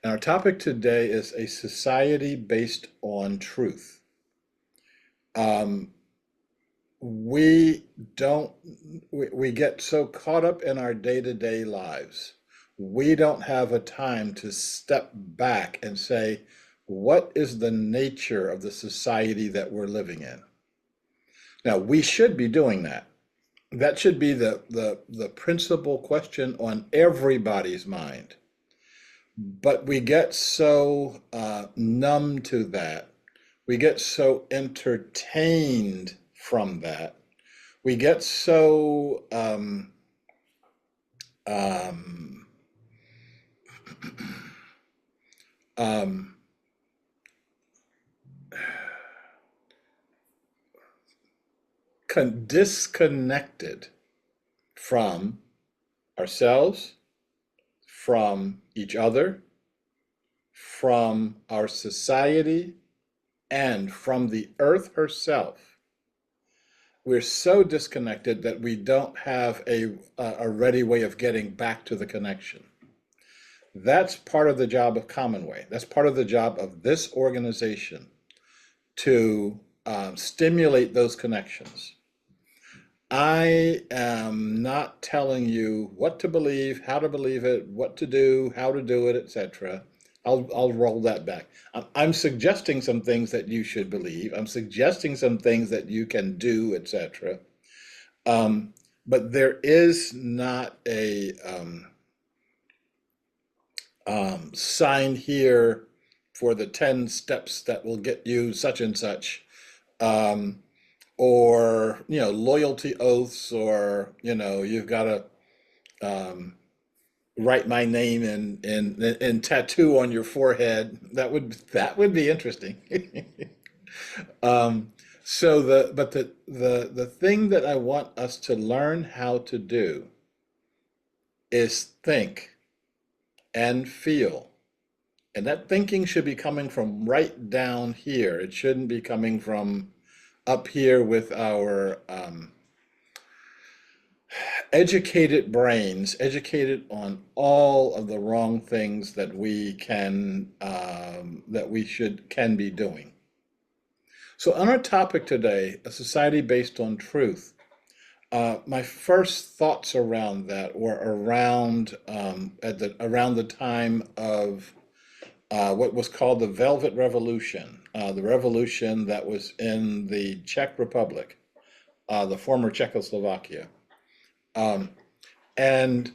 And our topic today is a society based on truth. Um, we don't, we get so caught up in our day-to-day lives. We don't have a time to step back and say, what is the nature of the society that we're living in? Now, we should be doing that. That should be the principal question on everybody's mind. But we get so numb to that. We get so entertained from that. We get so um, um, disconnected from ourselves, from each other, from our society, and from the earth herself. We're so disconnected that we don't have a ready way of getting back to the connection. That's part of the job of Commonway. That's part of the job of this organization to stimulate those connections. I am not telling you what to believe, how to believe it, what to do, how to do it, etc. I'll roll that back. I'm suggesting some things that you should believe. I'm suggesting some things that you can do, etc. But there is not a sign here for the 10 steps that will get you such and such. Or loyalty oaths, or you've got to write my name in tattoo on your forehead. That would be interesting. But the thing that I want us to learn how to do is think and feel. And that thinking should be coming from right down here. It shouldn't be coming from up here with our educated brains, educated on all of the wrong things that we can be doing. So on our topic today, a society based on truth, my first thoughts around that were around the time of what was called the Velvet Revolution, the revolution that was in the Czech Republic, the former Czechoslovakia. Um, and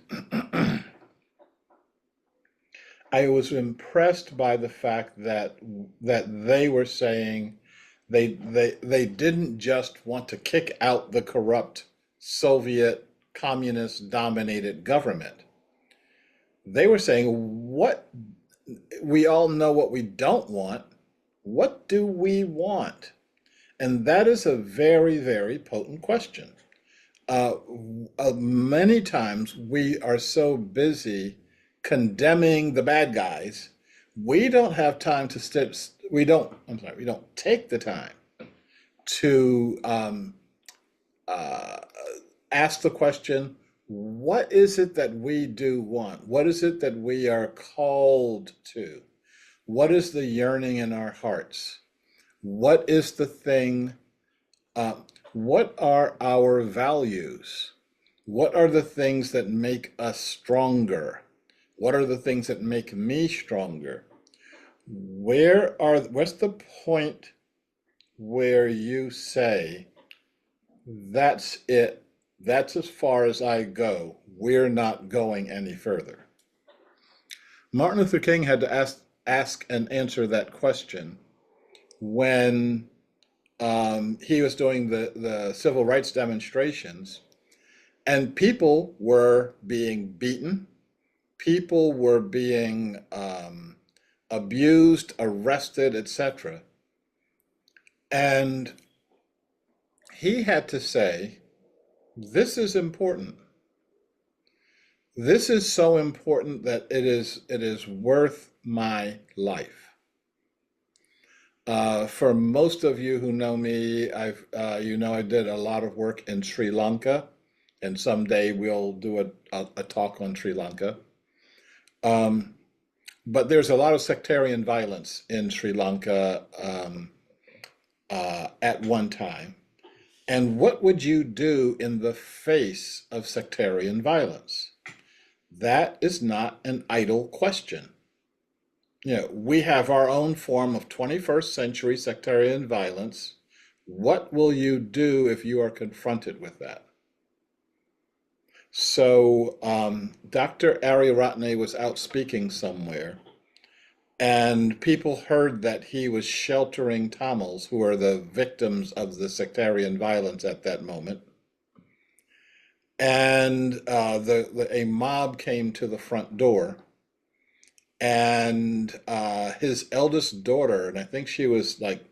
I was impressed by the fact that they were saying they didn't just want to kick out the corrupt Soviet communist dominated government. They were saying, what we all know what we don't want. What do we want? And that is a very, very potent question. Uh, Many times we are so busy condemning the bad guys, we don't have time to we don't take the time to uh, ask the question, what is it that we do want? What is it that we are called to? What is the yearning in our hearts? What is the thing? Uh, what are our values? What are the things that make us stronger? What are the things that make me stronger? What's the point where you say, that's it, that's as far as I go, we're not going any further? Martin Luther King had to ask and answer that question when he was doing the civil rights demonstrations, and people were being beaten, people were being abused, arrested, etc. And he had to say, this is important. This is so important that it is worth my life. For most of you who know me, I did a lot of work in Sri Lanka, and someday we'll do a talk on Sri Lanka. Um, but there's a lot of sectarian violence in Sri Lanka at one time. And what would you do in the face of sectarian violence? That is not an idle question. We have our own form of 21st century sectarian violence. What will you do if you are confronted with that? So, Dr. Ariyaratne was out speaking somewhere, and people heard that he was sheltering Tamils who are the victims of the sectarian violence at that moment. And a mob came to the front door, and his eldest daughter, and I think she was like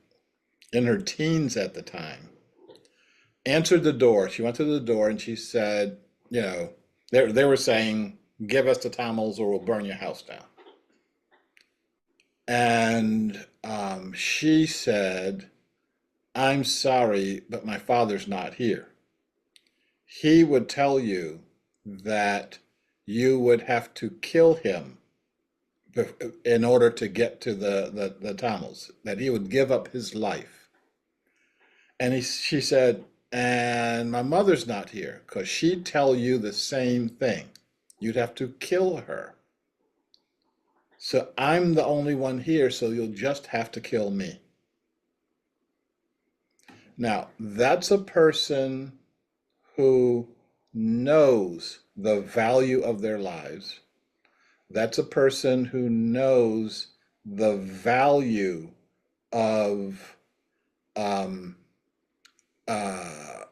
in her teens at the time, answered the door. She went to the door and she said, they were saying, "Give us the Tamils or we'll burn your house down." And she said, "I'm sorry, but my father's not here. He would tell you that you would have to kill him in order to get to the Tamils, that he would give up his life." And she said, "And my mother's not here because she'd tell you the same thing. You'd have to kill her. So I'm the only one here, so you'll just have to kill me." Now, that's a person who knows the value of their lives. That's a person who knows the value of um, uh,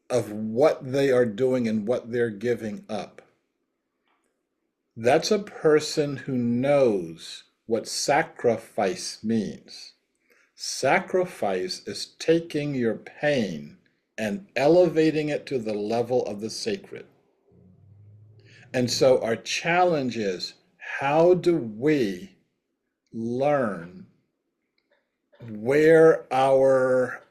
of what they are doing and what they're giving up. That's a person who knows what sacrifice means. Sacrifice is taking your pain and elevating it to the level of the sacred. And so our challenge is, how do we learn where our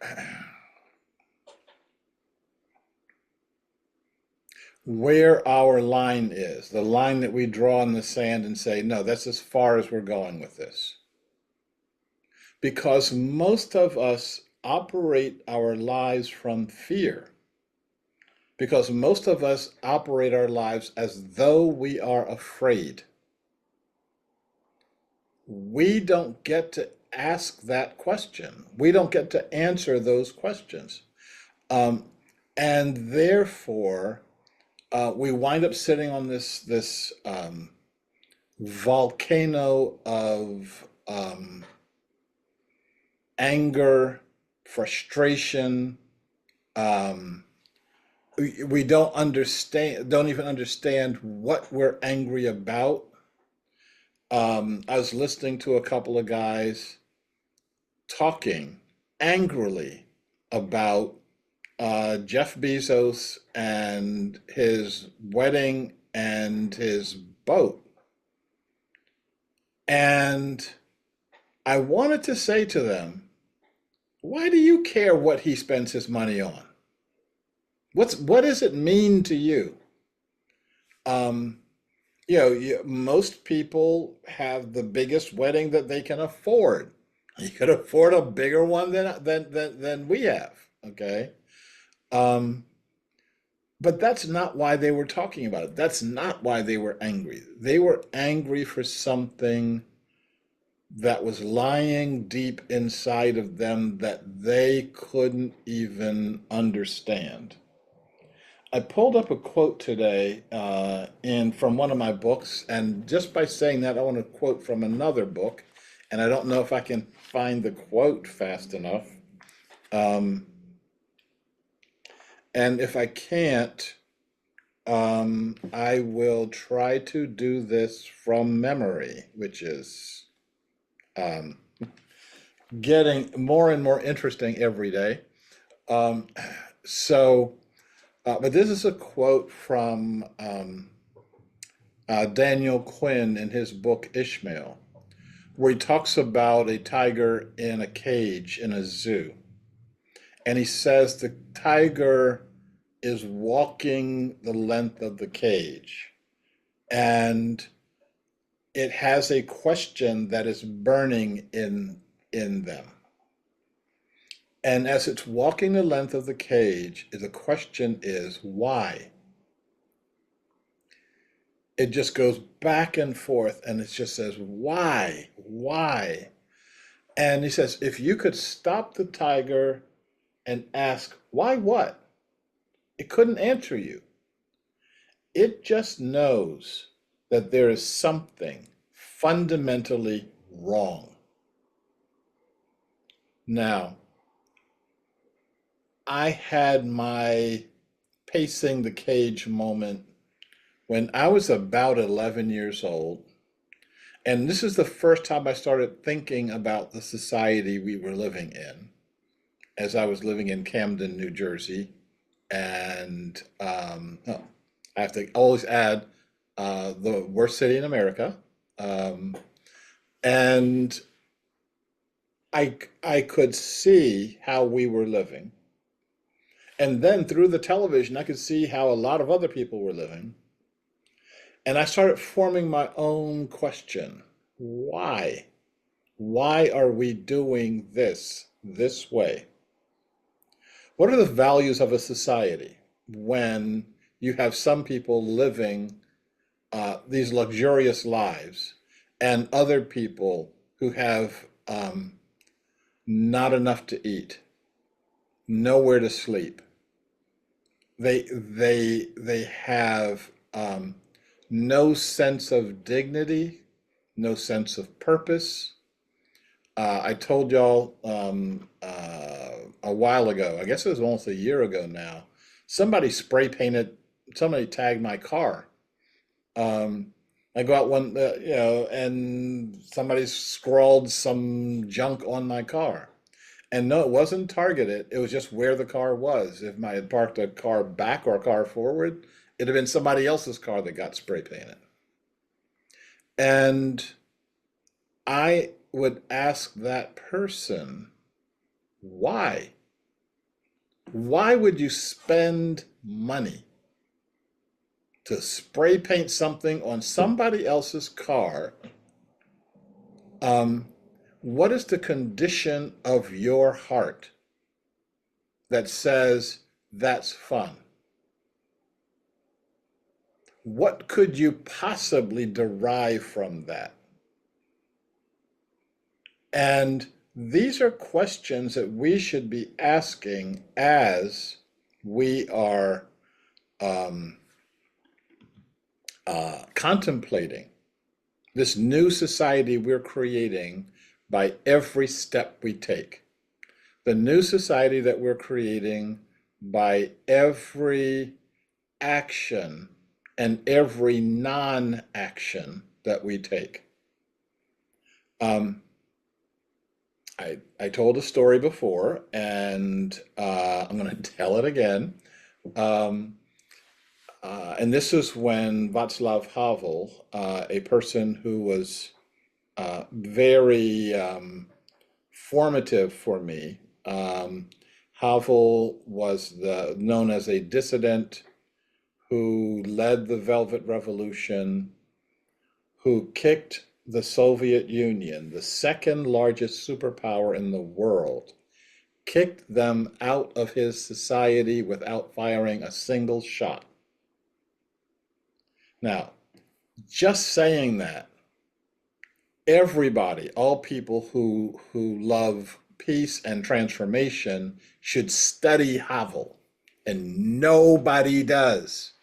line is, the line that we draw in the sand and say, no, that's as far as we're going with this. Because most of us operate our lives from fear. Because most of us operate our lives as though we are afraid. We don't get to ask that question. We don't get to answer those questions. And therefore, we wind up sitting on this volcano of anger, frustration. We don't even understand what we're angry about. I was listening to a couple of guys talking angrily about Jeff Bezos and his wedding and his boat. And I wanted to say to them, why do you care what he spends his money on? What does it mean to you? Most people have the biggest wedding that they can afford. You could afford a bigger one than we have, okay? But that's not why they were talking about it. That's not why they were angry. They were angry for something that was lying deep inside of them that they couldn't even understand. I pulled up a quote today from one of my books, and just by saying that, I want to quote from another book, and I don't know if I can find the quote fast enough. And if I can't, I will try to do this from memory, which is getting more and more interesting every day. But this is a quote from Daniel Quinn in his book Ishmael, where he talks about a tiger in a cage in a zoo. And he says the tiger is walking the length of the cage. And it has a question that is burning in them. And as it's walking the length of the cage, the question is why? It just goes back and forth and it just says, why? Why? And he says, if you could stop the tiger and ask, why what? It couldn't answer you. It just knows that there is something fundamentally wrong. Now, I had my pacing the cage moment when I was about 11 years old. And this is the first time I started thinking about the society we were living in, as I was living in Camden, New Jersey. And oh, I have to always add the worst city in America. Um, and I could see how we were living. And then through the television, I could see how a lot of other people were living. And I started forming my own question. Why? Why are we doing this way? What are the values of a society when you have some people living these luxurious lives and other people who have not enough to eat, nowhere to sleep? They have no sense of dignity, no sense of purpose. I told y'all a while ago, I guess it was almost a year ago now, somebody spray painted, somebody tagged my car. Um, I go out and somebody scrawled some junk on my car. And no, it wasn't targeted. It was just where the car was. If I had parked a car back or a car forward, it'd have been somebody else's car that got spray painted. And I would ask that person, why? Why would you spend money to spray paint something on somebody else's car? What is the condition of your heart that says that's fun? What could you possibly derive from that? And these are questions that we should be asking as we are contemplating this new society we're creating by every step we take. The new society that we're creating by every action and every non-action that we take. I told a story before, and I'm going to tell it again. And this is when Václav Havel, a person who was very formative for me. Havel was known as a dissident who led the Velvet Revolution, who kicked the Soviet Union, the second largest superpower in the world, kicked them out of his society without firing a single shot. Now, just saying that, everybody, all people who love peace and transformation should study Havel, and nobody does.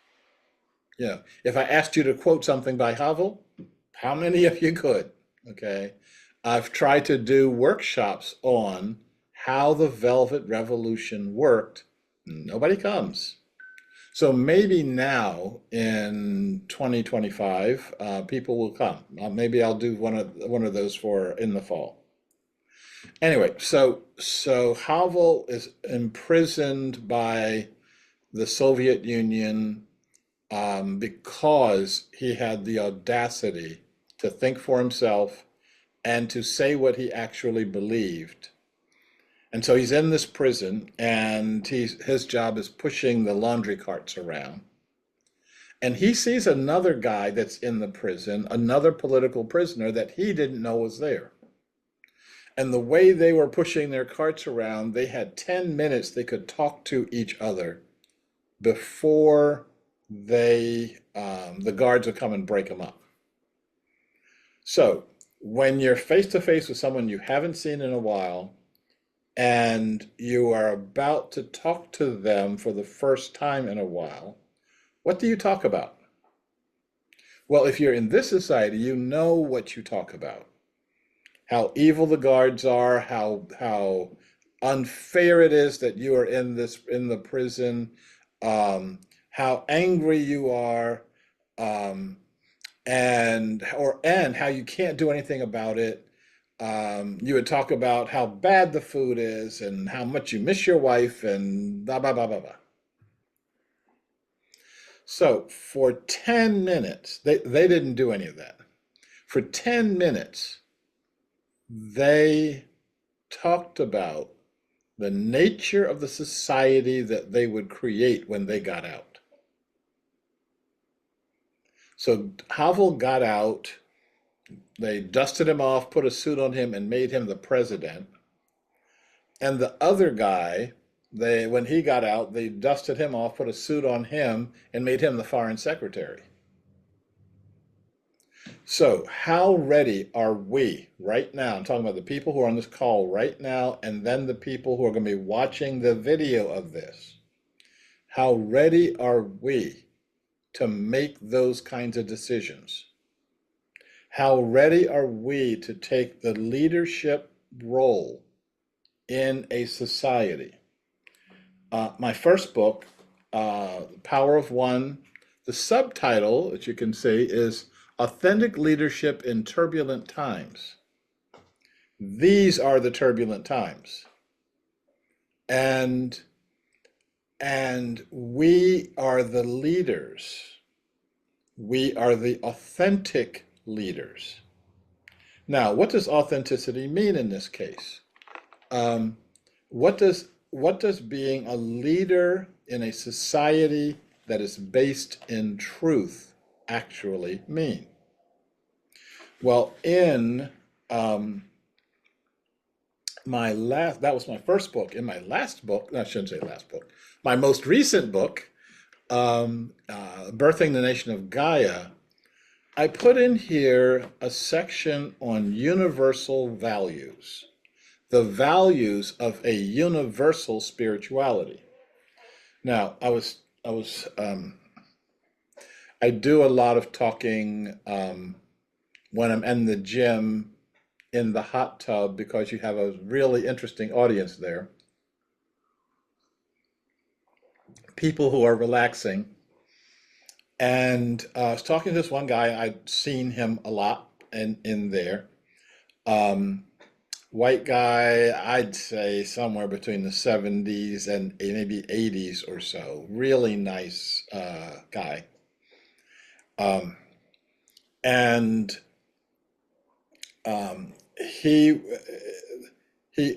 If I asked you to quote something by Havel, how many of you could? Okay. I've tried to do workshops on how the Velvet Revolution worked. Nobody comes. So maybe now in 2025, people will come. Maybe I'll do one of those for in the fall. Anyway, so Havel is imprisoned by the Soviet Union because he had the audacity to think for himself and to say what he actually believed. And so he's in this prison, and his job is pushing the laundry carts around. And he sees another guy that's in the prison, another political prisoner that he didn't know was there. And the way they were pushing their carts around, they had 10 minutes they could talk to each other before the guards would come and break them up. So when you're face to face with someone you haven't seen in a while, and you are about to talk to them for the first time in a while, what do you talk about? Well, if you're in this society, you know what you talk about. How evil the guards are, how unfair it is that you are in the prison, how angry you are, um, and how you can't do anything about it. You would talk about how bad the food is and how much you miss your wife and blah blah blah blah blah. So for 10 minutes, they didn't do any of that. For 10 minutes, they talked about the nature of the society that they would create when they got out. So Havel got out, they dusted him off, put a suit on him, and made him the president. And the other guy, when he got out, they dusted him off, put a suit on him, and made him the foreign secretary. So how ready are we right now? I'm talking about the people who are on this call right now, and then the people who are going to be watching the video of this. How ready are we to make those kinds of decisions? How ready are we to take the leadership role in a society? My first book, Power of One, the subtitle, that you can see, is Authentic Leadership in Turbulent Times. These are the turbulent times. And we are the leaders. We are the authentic leaders. Now, what does authenticity mean in this case? What does being a leader in a society that is based in truth actually mean? Well, in that was my first book. In my last book, I shouldn't say last book, my most recent book, Birthing the Nation of Gaia, I put in here a section on universal values, the values of a universal spirituality. Now, I do a lot of talking when I'm in the gym, in the hot tub, because you have a really interesting audience there. People who are relaxing. And I was talking to this one guy, I'd seen him a lot in there. White guy, I'd say somewhere between the 70s and maybe 80s or so. Really nice guy. And he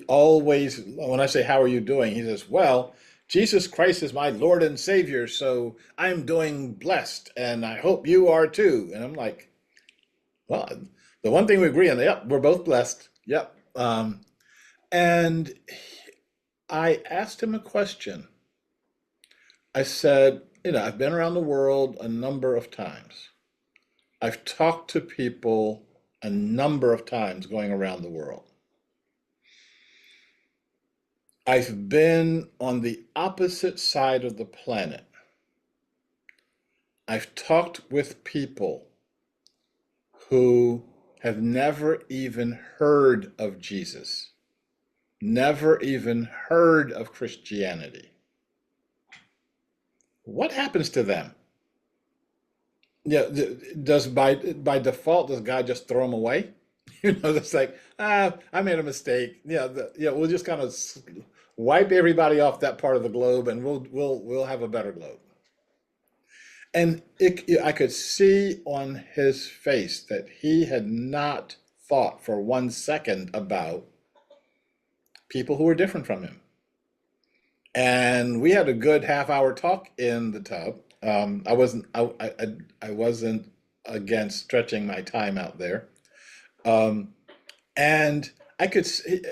always, when I say, how are you doing? He says, well, Jesus Christ is my Lord and Savior, so I'm doing blessed, and I hope you are too. And I'm like, well, the one thing we agree on, yep, we're both blessed. Yep. And I asked him a question. I said, I've been around the world a number of times. I've talked to people a number of times going around the world. I've been on the opposite side of the planet. I've talked with people who have never even heard of Jesus, never even heard of Christianity. What happens to them? Yeah, does by default, does God just throw them away? It's like, I made a mistake. We'll just kind of wipe everybody off that part of the globe, and we'll have a better globe. And I could see on his face that he had not thought for 1 second about people who were different from him. And we had a good half-hour talk in the tub I wasn't against stretching my time out there. Um, and I could,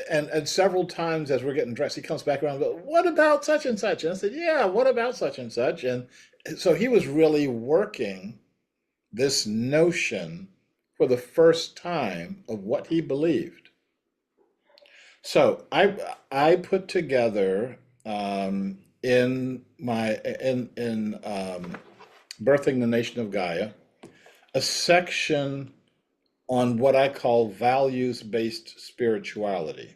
and several times as we're getting dressed, he comes back around and goes, "What about such and such?" And I said, "Yeah, what about such and such?" And so he was really working this notion for the first time of what he believed. So I put together in Birthing the Nation of Gaia a section on what I call values-based spirituality.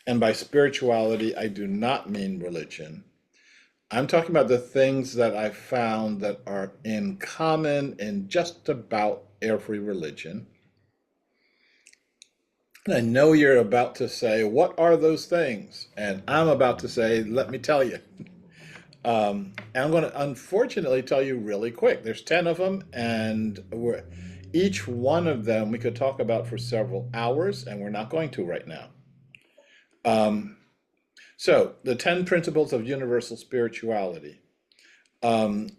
And by spirituality, I do not mean religion. I'm talking about the things that I found that are in common in just about every religion. And I know you're about to say, what are those things? And I'm about to say, let me tell you. And I'm going to unfortunately tell you really quick. There's 10 of them, and each one of them we could talk about for several hours, and we're not going to right now. So, the 10 principles of universal spirituality. In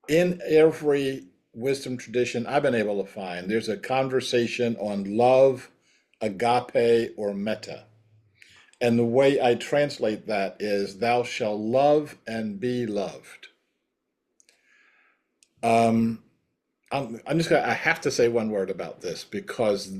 every wisdom tradition I've been able to find, there's a conversation on love, agape, or metta. And the way I translate that is, thou shalt love and be loved. I'm just gonna, I have to say one word about this because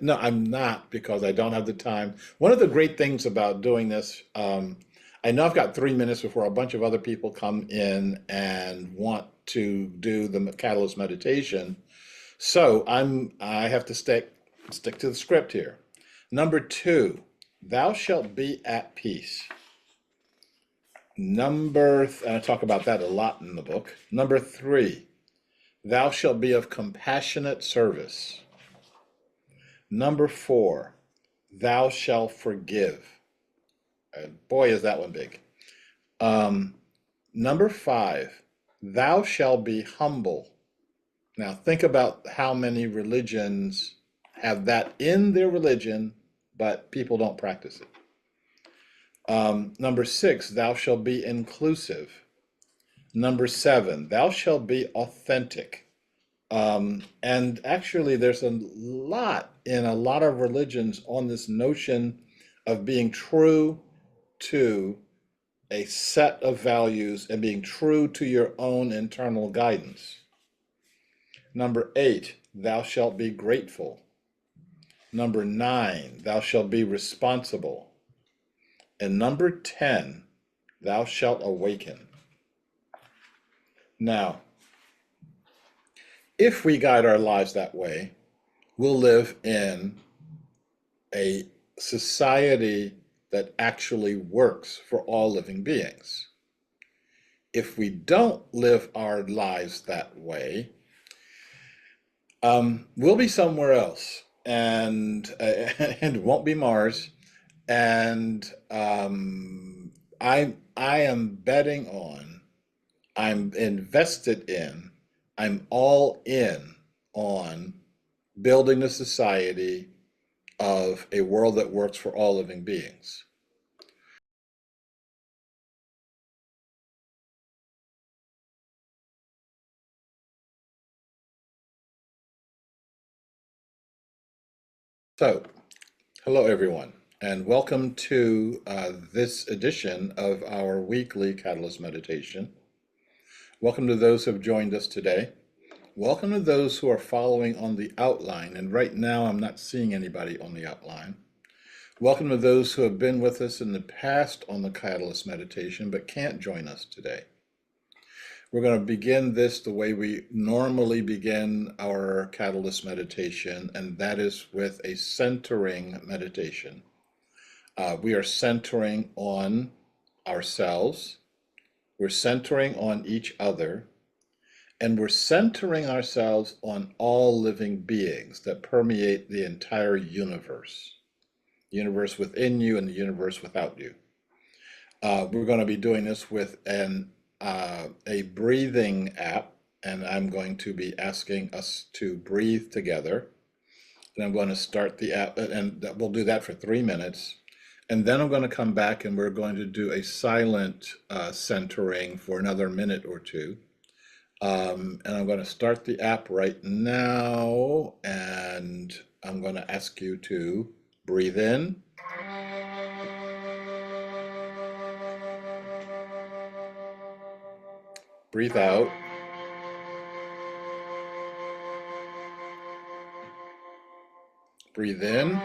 no, I'm not, because I don't have the time. One of the great things about doing this, I know I've got 3 minutes before a bunch of other people come in and want to do the Catalyst meditation. So I have to stick to the script here. Number 2, thou shalt be at peace. And I talk about that a lot in the book. Number 3, thou shalt be of compassionate service. Number 4, thou shalt forgive. Boy, is that one big. Number 5, thou shalt be humble. Now think about how many religions have that in their religion, but people don't practice it. Number 6, thou shalt be inclusive. Number 7, thou shalt be authentic. And actually, there's a lot in a lot of religions on this notion of being true to a set of values and being true to your own internal guidance. Number 8, thou shalt be grateful. Number 9, thou shalt be responsible. And number 10, thou shalt awaken. Now, if we guide our lives that way, we'll live in a society that actually works for all living beings. If we don't live our lives that way, we'll be somewhere else, and it won't be Mars. And I am betting on, I'm invested in, I'm all in on building a society of a world that works for all living beings. So, hello everyone, and welcome to this edition of our weekly Catalyst Meditation. Welcome to those who have joined us today. Welcome to those who are following on the outline, and right now I'm not seeing anybody on the outline. Welcome to those who have been with us in the past on the Catalyst Meditation but can't join us today. We're going to begin this the way we normally begin our Catalyst meditation, and that is with a centering meditation. We are centering on ourselves, we're centering on each other, and we're centering ourselves on all living beings that permeate the entire universe. The universe within you and the universe without you. We're going to be doing this with a breathing app, and I'm going to be asking us to breathe together. And I'm going to start the app, and we'll do that for 3 minutes. And then I'm going to come back and we're going to do a silent centering for another minute or two. And I'm going to start the app right now, and I'm going to ask you to breathe in, breathe out, breathe in,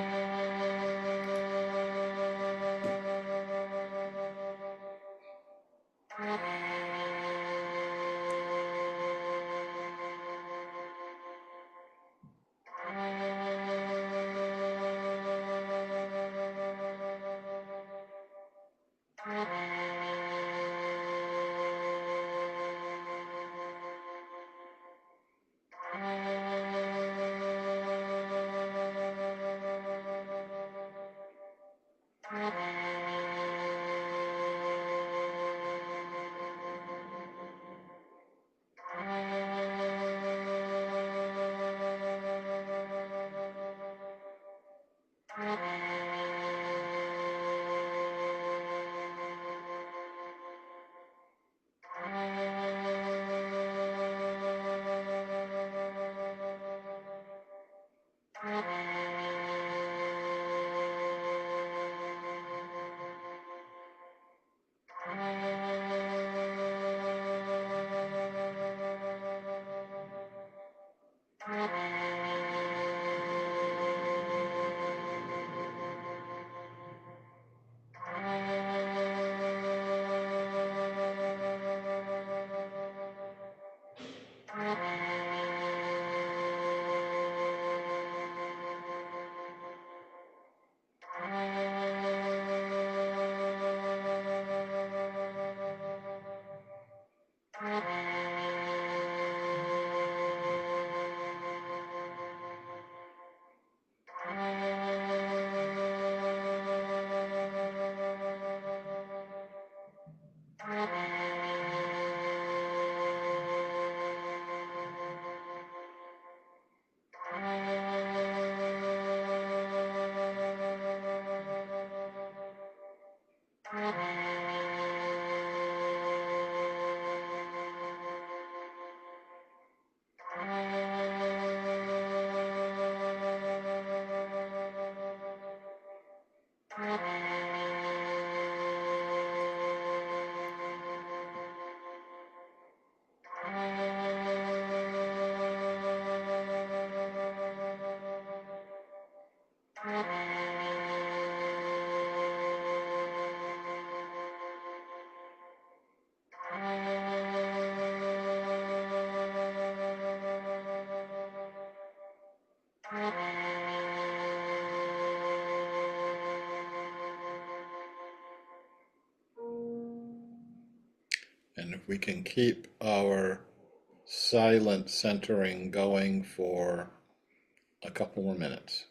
and if we can keep our silent centering going for a couple more minutes.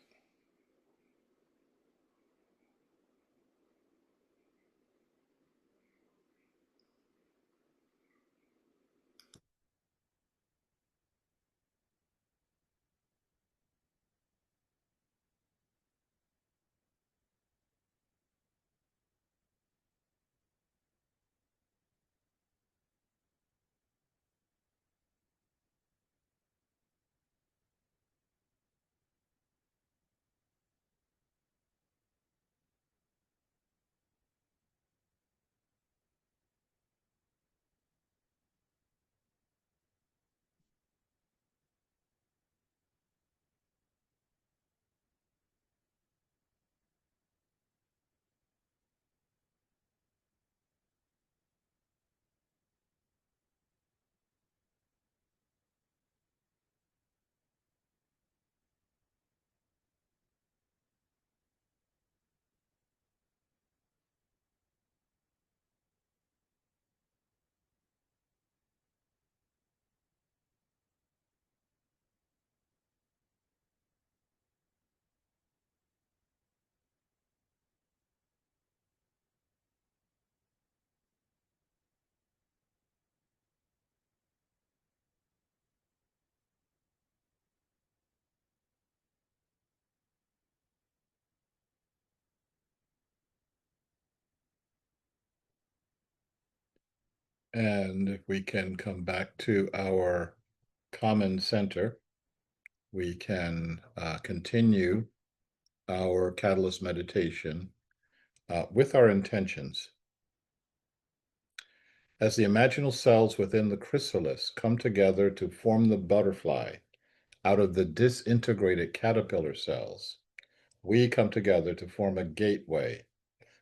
And if we can come back to our common center, we can continue our catalyst meditation with our intentions. As the imaginal cells within the chrysalis come together to form the butterfly out of the disintegrated caterpillar cells, we come together to form a gateway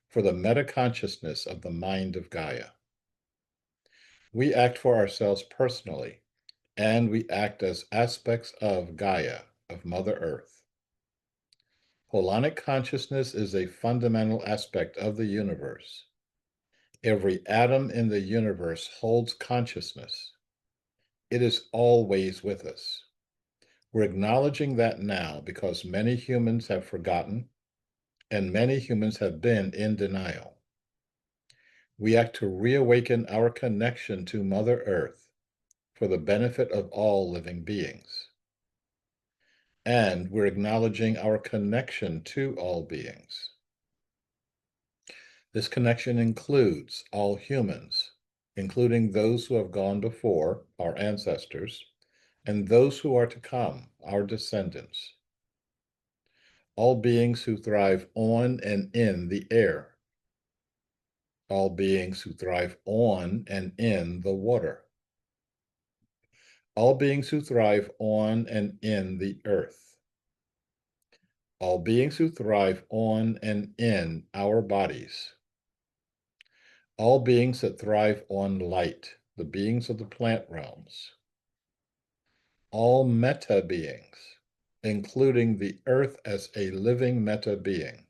for the meta-consciousness of the mind of Gaia. We act for ourselves personally, and we act as aspects of Gaia, of Mother Earth. Holonic consciousness is a fundamental aspect of the universe. Every atom in the universe holds consciousness. It is always with us. We're acknowledging that now because many humans have forgotten and many humans have been in denial. We act to reawaken our connection to Mother Earth for the benefit of all living beings. And we're acknowledging our connection to all beings. This connection includes all humans, including those who have gone before, our ancestors, and those who are to come, our descendants. All beings who thrive on and in the air. All beings who thrive on and in the water. All beings who thrive on and in the earth. All beings who thrive on and in our bodies. All beings that thrive on light, the beings of the plant realms. All meta beings, including the earth as a living meta being.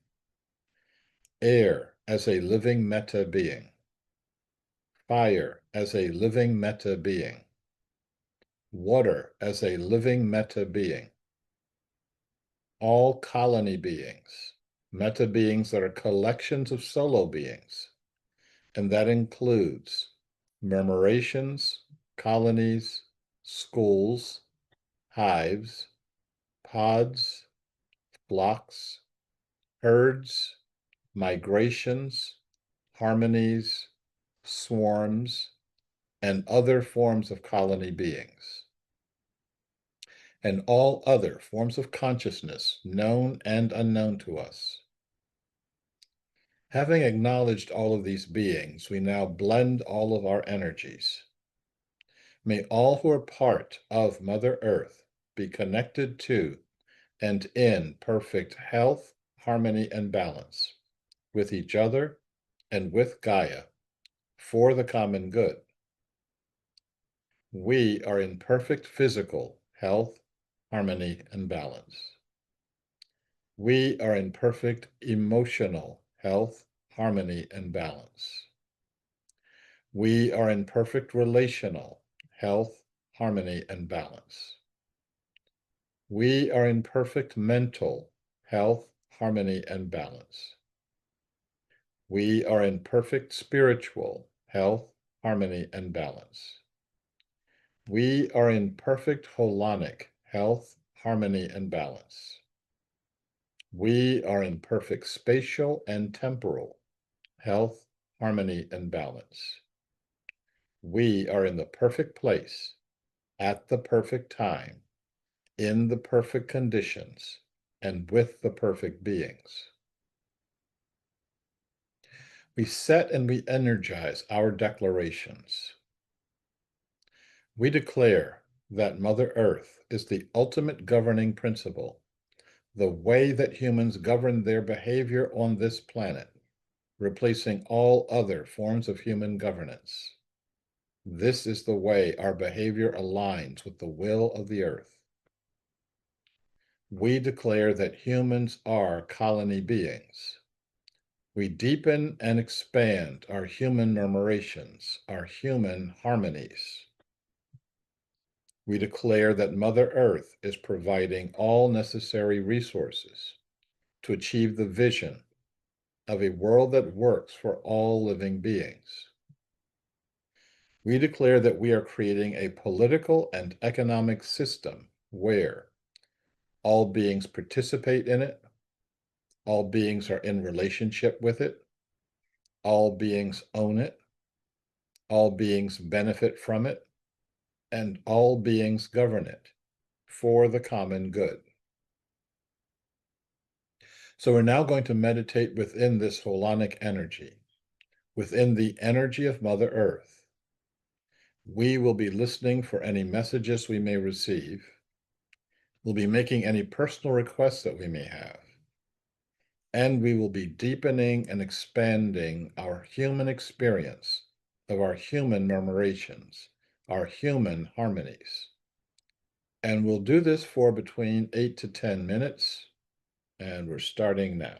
Air as a living meta being. Fire as a living meta being. Water as a living meta being. All colony beings, meta beings that are collections of solo beings, and that includes murmurations, colonies, schools, hives, pods, flocks, herds, migrations, harmonies, swarms, and other forms of colony beings, and all other forms of consciousness, known and unknown to us. Having acknowledged all of these beings, we now blend all of our energies. May all who are part of Mother Earth be connected to and in perfect health, harmony, and balance with each other and with Gaia for the common good. We are in perfect physical health, harmony, and balance. We are in perfect emotional health, harmony, and balance. We are in perfect relational health, harmony, and balance. We are in perfect mental health, harmony, and balance. We are in perfect spiritual health, harmony, and balance. We are in perfect holonic health, harmony, and balance. We are in perfect spatial and temporal health, harmony, and balance. We are in the perfect place, at the perfect time, in the perfect conditions, and with the perfect beings. We set and we energize our declarations. We declare that Mother Earth is the ultimate governing principle, the way that humans govern their behavior on this planet, replacing all other forms of human governance. This is the way our behavior aligns with the will of the earth. We declare that humans are colony beings. We deepen and expand our human murmurations, our human harmonies. We declare that Mother Earth is providing all necessary resources to achieve the vision of a world that works for all living beings. We declare that we are creating a political and economic system where all beings participate in it, all beings are in relationship with it, all beings own it, all beings benefit from it, and all beings govern it for the common good. So we're now going to meditate within this holonic energy, within the energy of Mother Earth. We will be listening for any messages we may receive. We'll be making any personal requests that we may have. And we will be deepening and expanding our human experience of our human murmurations, our human harmonies. And we'll do this for between 8 to 10 minutes, and we're starting now.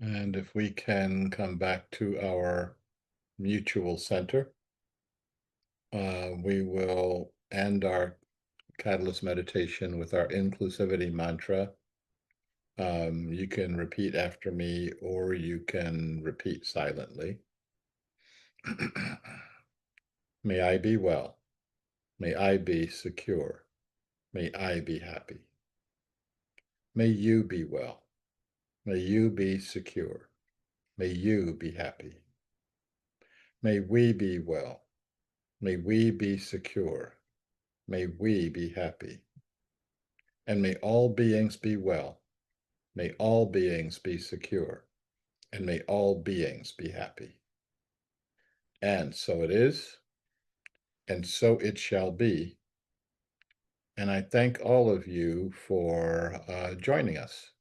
And if we can come back to our mutual center, we will end our Catalyst meditation with our inclusivity mantra. You can repeat after me, or you can repeat silently. May I be well. May I be secure. May I be happy. May you be well. May you be secure. May you be happy. May we be well. May we be secure. May we be happy. And may all beings be well. May all beings be secure. And may all beings be happy. And so it is, and so it shall be. And I thank all of you for joining us.